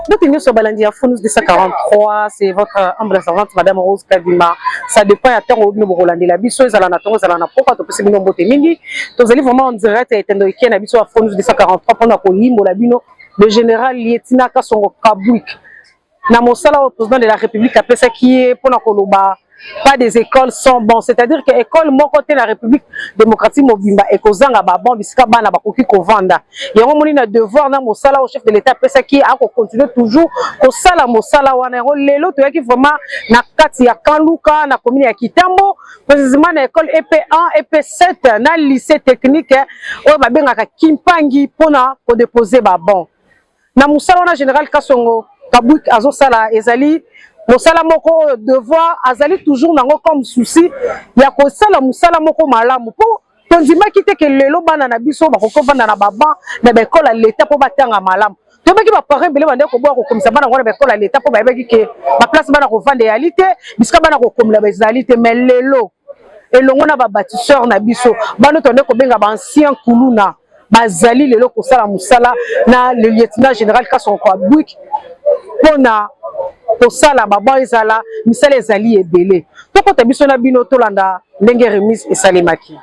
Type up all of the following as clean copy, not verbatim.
Donc, nous sommes à Fonus 243, c'est votre humble servante, Madame Rose Kadima. Ça dépend à terre où nous Rolandi la biso, ils allaient attendre, ils allaient pourquoi tu peux se mettre en beauté mingi. Vous allez vraiment en direct et étendre qui est la biso à Fonus 243 pour nous Yimbo la bino, le général Lietina Kassongo Kabouik. Na mosala au président de la République après ça qui est pour nous pas des écoles sont bons, c'est-à-dire que l'école mon côté la République démocratique mobimba et kozanga ba bon bisika bana ba koki ko vanda yango moni na devoir na mosala au chef de l'état pesa qui a continuer toujours ko sala mosala wana yango lelo to yaki vraiment na kati ya Kanluka na commune ya Kitambo précisément na école EP1 EP7 na lycée technique o ba bengaka Kimpangi pona ko déposer ba bon na mosala wana général Kassongo Kabouik azo sala ezali mosala moko devoir azali toujours nango comme souci ya ko sala mosala moko malamu po tondima kite ke lelo bana na biso ba ko vanda na baba na ba école à l'état po batanga malamu to baki ba parents bele bande ko boa ko komisa bana ngona ba école à l'état po ba baki ke ba place bana ko vanda réalité biska bana ko komla ba réalité mais lelo elongo na ba bâtisseur na biso bana tonde ko benga ba ancien kuluna bazali lelo ko sala mosala na le lieutenant général Kassongo Kabouik pona pour ça la baba ezala misala ezali ebele to kota biso na bino tolanda ndenge remise esalemaki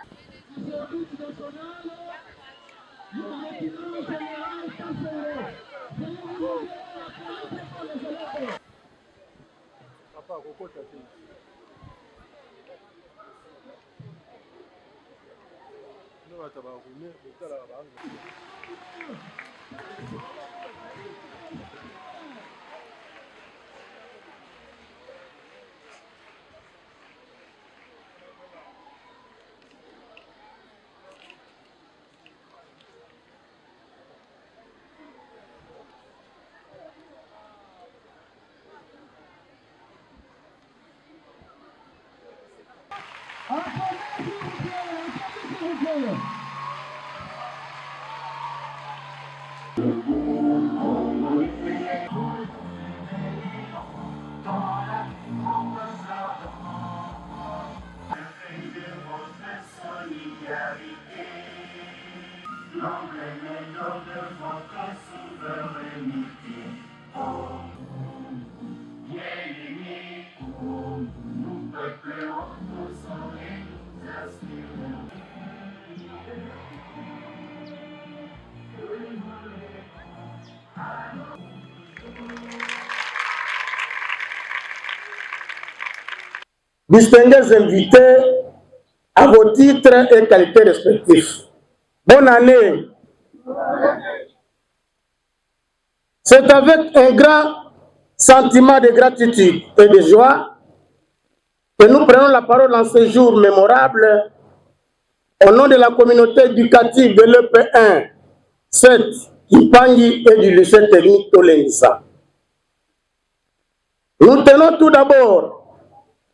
Distingués invités à vos titres et qualités respectifs. Bonne année. C'est avec un grand sentiment de gratitude et de joie que nous prenons la parole en ce jour mémorable au nom de la communauté éducative de l'EP1, 7, Kimpangi et du lycée technique Tolengisa. Nous tenons tout d'abord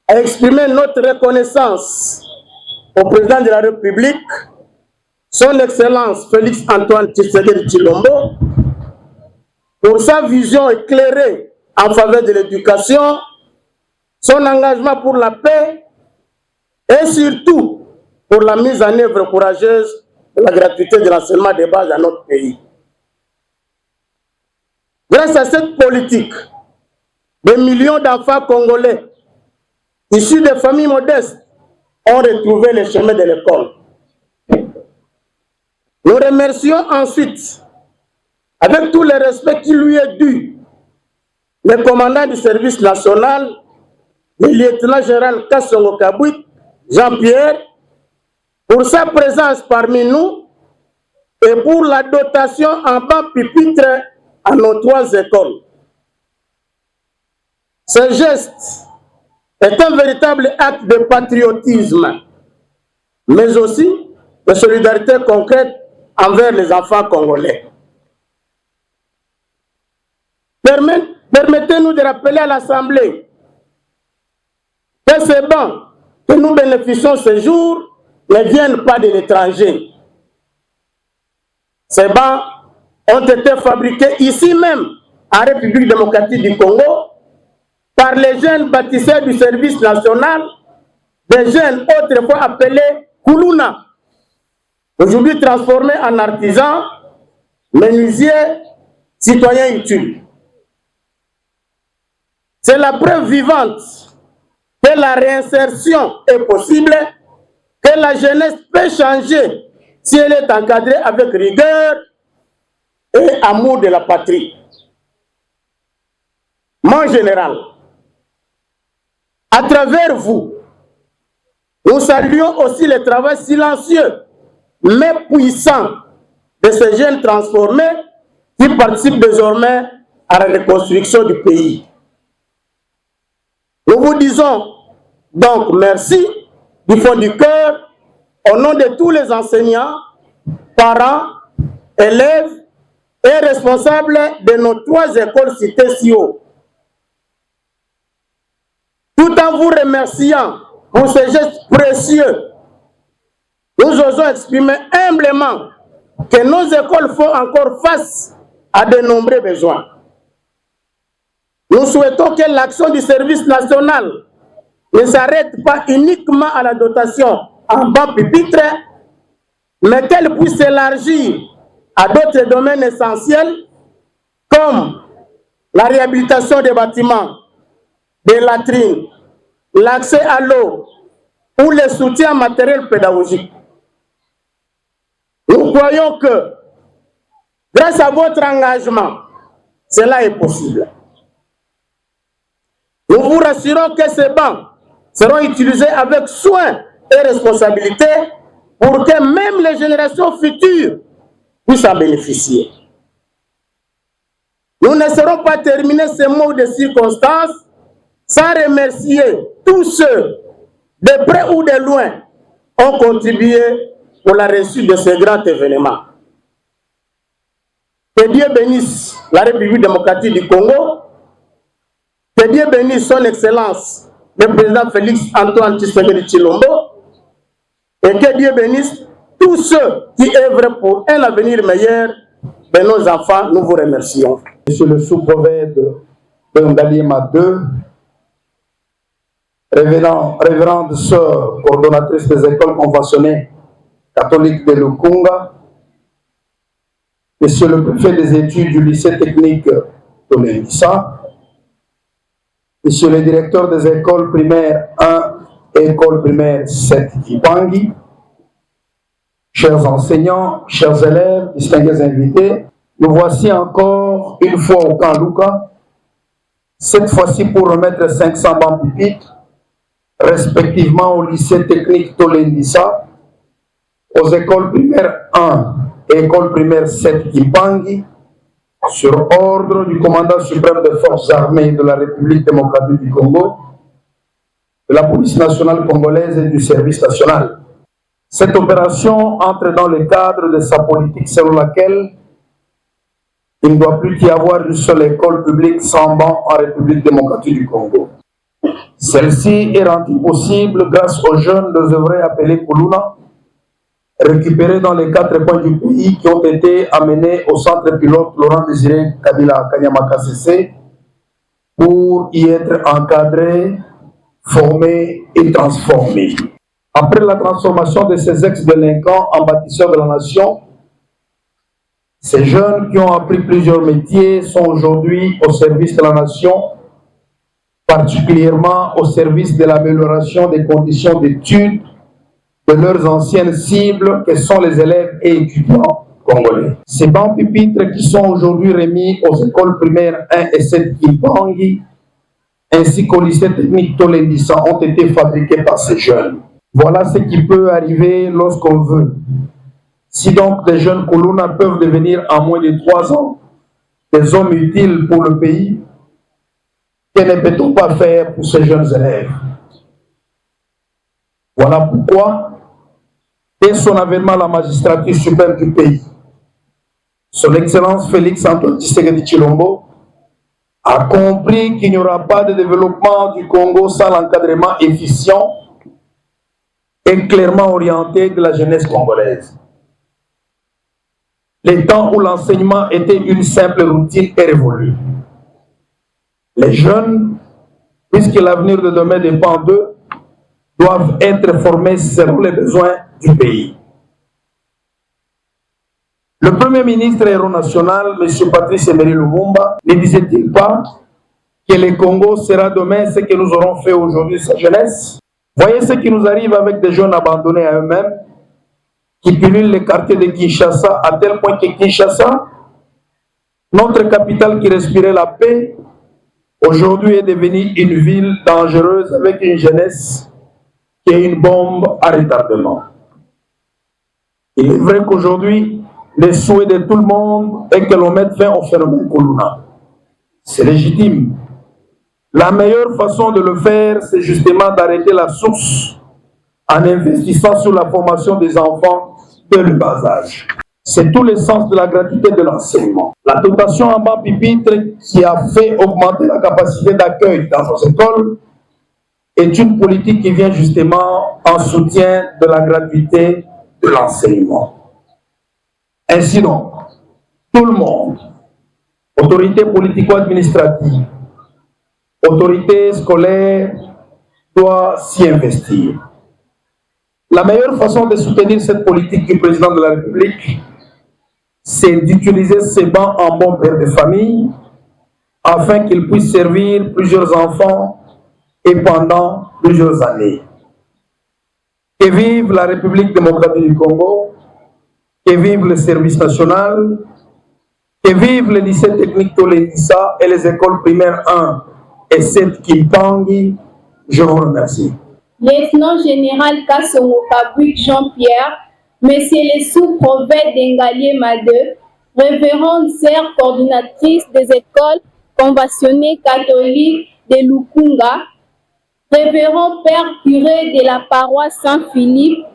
à exprimer notre reconnaissance au président de la République, son Excellence Félix Antoine Tshisekedi Tshilombo, pour sa vision éclairée en faveur de l'éducation, son engagement pour la paix et surtout pour la mise en œuvre courageuse de la gratuité de l'enseignement de base dans notre pays. Grâce à cette politique, des millions d'enfants congolais issus de familles modestes ont retrouvé le chemin de l'école. Nous remercions ensuite, avec tout le respect qui lui est dû, le commandant du service national, le lieutenant général Kassongo Kabouik, Jean-Pierre, pour sa présence parmi nous et pour la dotation en banc pupitre à nos 3 écoles. Ce geste est un véritable acte de patriotisme, mais aussi de solidarité concrète envers les enfants congolais. Permettez-nous de rappeler à l'Assemblée que ces bancs que nous bénéficions ce jour ne viennent pas de l'étranger. Ces bancs ont été fabriqués ici même, en République démocratique du Congo, par les jeunes bâtisseurs du service national, des jeunes autrefois appelés Kuluna, aujourd'hui transformés en artisans, menuisiers, citoyens utiles. C'est la preuve vivante que la réinsertion est possible, que la jeunesse peut changer si elle est encadrée avec rigueur et amour de la patrie. Mon général, à travers vous, nous saluons aussi le travail silencieux mais puissant de ces jeunes transformés qui participent désormais à la reconstruction du pays. Nous vous disons donc merci du fond du cœur au nom de tous les enseignants, parents, élèves et responsables de nos 3 écoles citées si haut. Tout en vous remerciant pour ces gestes précieux, nous osons exprimer humblement que nos écoles font encore face à de nombreux besoins. Nous souhaitons que l'action du service national ne s'arrête pas uniquement à la dotation en banc pupitre, mais qu'elle puisse s'élargir à d'autres domaines essentiels comme la réhabilitation des bâtiments, des latrines, l'accès à l'eau ou le soutien matériel pédagogique. Nous croyons que, grâce à votre engagement, cela est possible. Nous vous rassurons que ces bancs seront utilisés avec soin et responsabilité pour que même les générations futures puissent en bénéficier. Nous ne serons pas terminer ces mots de circonstance sans remercier tous ceux, de près ou de loin, ont contribué pour la réussite de ce grand événement. Que Dieu bénisse la République démocratique du Congo, que Dieu bénisse son Excellence, le président Félix Antoine Tshisekedi Tshilombo, et que Dieu bénisse tous ceux qui œuvrent pour un avenir meilleur de nos enfants. Nous vous remercions. Monsieur le sous-prophète de Ndaliema II, révérende sœur, coordonnatrice des écoles conventionnées catholiques de Lukunga, Monsieur le préfet des études du lycée technique Tolendissa, Monsieur le directeur des écoles primaires 1 et école primaire 7 Ipangi, chers enseignants, chers élèves, distingués invités, nous voici encore une fois au camp Luka, cette fois-ci pour remettre 500 bancs pupitres, respectivement au lycée technique Tolendissa, aux écoles primaires 1 et école primaire 7 Ipangi, sur ordre du commandant suprême des forces armées de la République démocratique du Congo, de la police nationale congolaise et du service national. Cette opération entre dans le cadre de sa politique selon laquelle il ne doit plus y avoir une seule école publique sans banc en République démocratique du Congo. Celle-ci est rendue possible grâce aux jeunes désœuvrés appelés Kuluna, récupérés dans les 4 coins du pays qui ont été amenés au centre pilote Laurent Désiré Kabila Kanyama KCC pour y être encadrés, formés et transformés. Après la transformation de ces ex-délinquants en bâtisseurs de la nation, ces jeunes qui ont appris plusieurs métiers sont aujourd'hui au service de la nation, particulièrement au service de l'amélioration des conditions d'études de leurs anciennes cibles que sont les élèves et étudiants congolais. Ces bancs pupitres qui sont aujourd'hui remis aux écoles primaires 1 et 7 Ipangi ainsi qu'au lycée technique Tolendissa ont été fabriqués par ces jeunes. Voilà ce qui peut arriver lorsqu'on veut. Si donc des jeunes Kuluna peuvent devenir en moins de 3 ans des hommes utiles pour le pays, que ne peut-on pas faire pour ces jeunes élèves? Voilà pourquoi, dès son avènement à la magistrature suprême du pays, son Excellence Félix Antoine Tshisekedi Tshilombo a compris qu'il n'y aura pas de développement du Congo sans l'encadrement efficient et clairement orienté de la jeunesse congolaise. Les temps où l'enseignement était une simple routine est révolu. Les jeunes, puisque l'avenir de demain dépend d'eux, doivent être formés selon les besoins du pays. Le Premier ministre héros national, M. Patrice Emery Lumumba, ne disait-il pas que le Congo sera demain ce que nous aurons fait aujourd'hui, sa jeunesse. Voyez ce qui nous arrive avec des jeunes abandonnés à eux-mêmes, qui pullulent les quartiers de Kinshasa, à tel point que Kinshasa, notre capitale qui respirait la paix, aujourd'hui est devenue une ville dangereuse avec une jeunesse qui est une bombe à retardement. Il est vrai qu'aujourd'hui, le souhait de tout le monde est que l'on mette fin au phénomène Kuluna. C'est légitime. La meilleure façon de le faire, c'est justement d'arrêter la source en investissant sur la formation des enfants dès le bas âge. C'est tout le sens de la gratuité de l'enseignement. La dotation en bas pupitre qui a fait augmenter la capacité d'accueil dans nos écoles est une politique qui vient justement en soutien de la gratuité de l'enseignement. Ainsi donc, tout le monde, autorité politico-administrative, autorité scolaire, doit s'y investir. La meilleure façon de soutenir cette politique du président de la République, c'est d'utiliser ces bancs en bon père de famille afin qu'ils puissent servir plusieurs enfants et pendant plusieurs années. Que vive la République démocratique du Congo, que vive le service national, que vive le lycée technique Tolendissa et les écoles primaires 1 et 7 Kimpangi. Je vous remercie. Lieutenant général Kassongo Kabouik Jean-Pierre, Monsieur le sous-prophète d'Engalier Made, révérende sœur coordinatrice des écoles conventionnées catholiques de Lukunga, révérend père curé de la paroisse Saint-Philippe,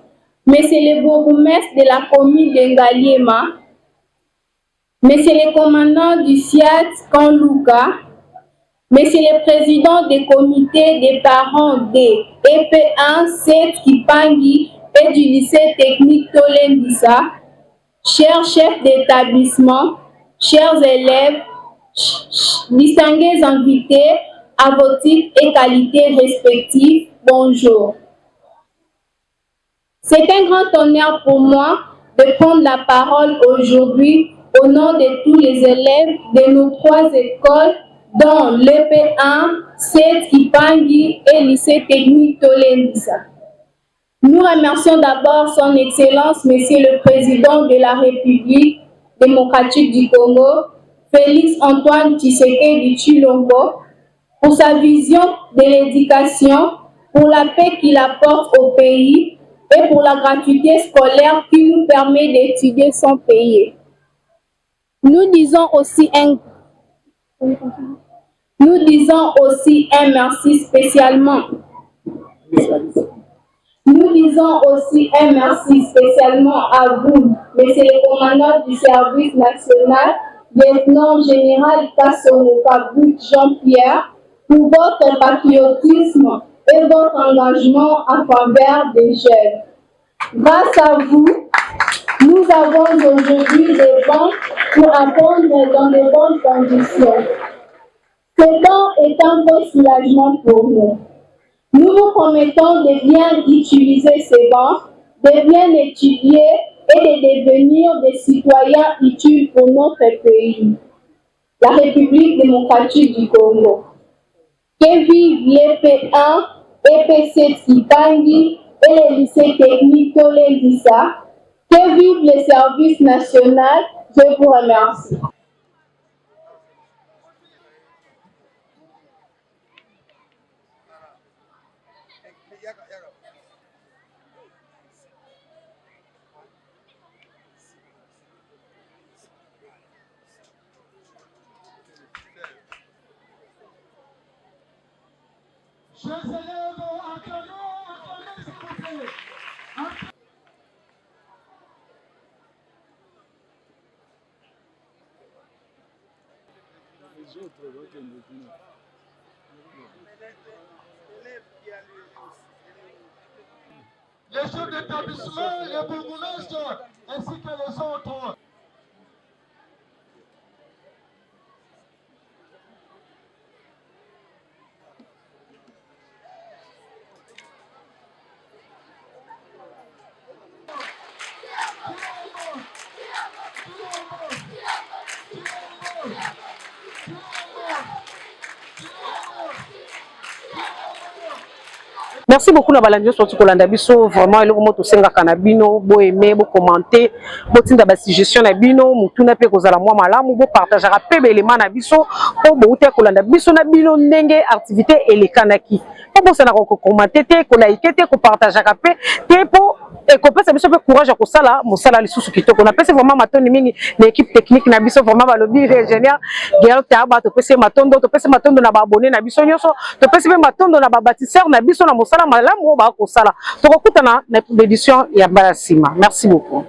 Monsieur le bourgmestre de la commune d'Engaliema, Monsieur le commandant du SIAT Kanluka, Monsieur le président des comités des parents des EP1 7 Kipangi et du lycée technique Tolendissa, chers chefs d'établissement, chers élèves, distingués invités à vos titres et qualités respectifs, bonjour. C'est un grand honneur pour moi de prendre la parole aujourd'hui au nom de tous les élèves de nos 3 écoles, dont l'EP1, 7 Kipangi et lycée technique Tolendissa. Nous remercions d'abord son Excellence, Monsieur le Président de la République démocratique du Congo, Félix Antoine Tshisekedi Tshilombo, pour sa vision de l'éducation, pour la paix qu'il apporte au pays et pour la gratuité scolaire qui nous permet d'étudier sans payer. Nous disons aussi un merci spécialement. Nous disons aussi un merci spécialement à vous, Monsieur le commandant du service national, lieutenant général Kassongo Kabouik Jean-Pierre, pour votre patriotisme et votre engagement en faveur des jeunes. Grâce à vous, nous avons aujourd'hui des bancs pour apprendre dans de bonnes conditions. Ce banc est un beau soulagement pour nous. Nous vous promettons de bien utiliser ces bancs, de bien étudier et de devenir des citoyens utiles pour notre pays, la République démocratique du Congo. Que vive l'EP1, EP7 Kipangi et les lycées techniques Tolendissa. Que vive le service national. Je vous remercie. Les chefs d'établissement, les bourgmestres, ainsi que les autres. Merci beaucoup na balandi surtout kolanda biso vraiment eloko moto senga kana bino bo aimer bo commenter bo tinda ba suggestion na bino mutuna pe kozala mwa malamu bo partager pe belema na biso po bo uta kolanda biso na bino ndenge activité elekanaki po bo sana ko commenter te ko like te ko partager pe te po et qu'on peut se courage à ça mosala lisusu kitoko na pese vraiment matoni mingi l'équipe technique na biso vraiment ba lobby ingénieur Guerre Taba to pese matondo na ba abonné na biso nyonso to pese matondo na ba bâtisseur na biso na mosala malamu ba ko sala to kokutana na édition ya Balasima. Merci beaucoup.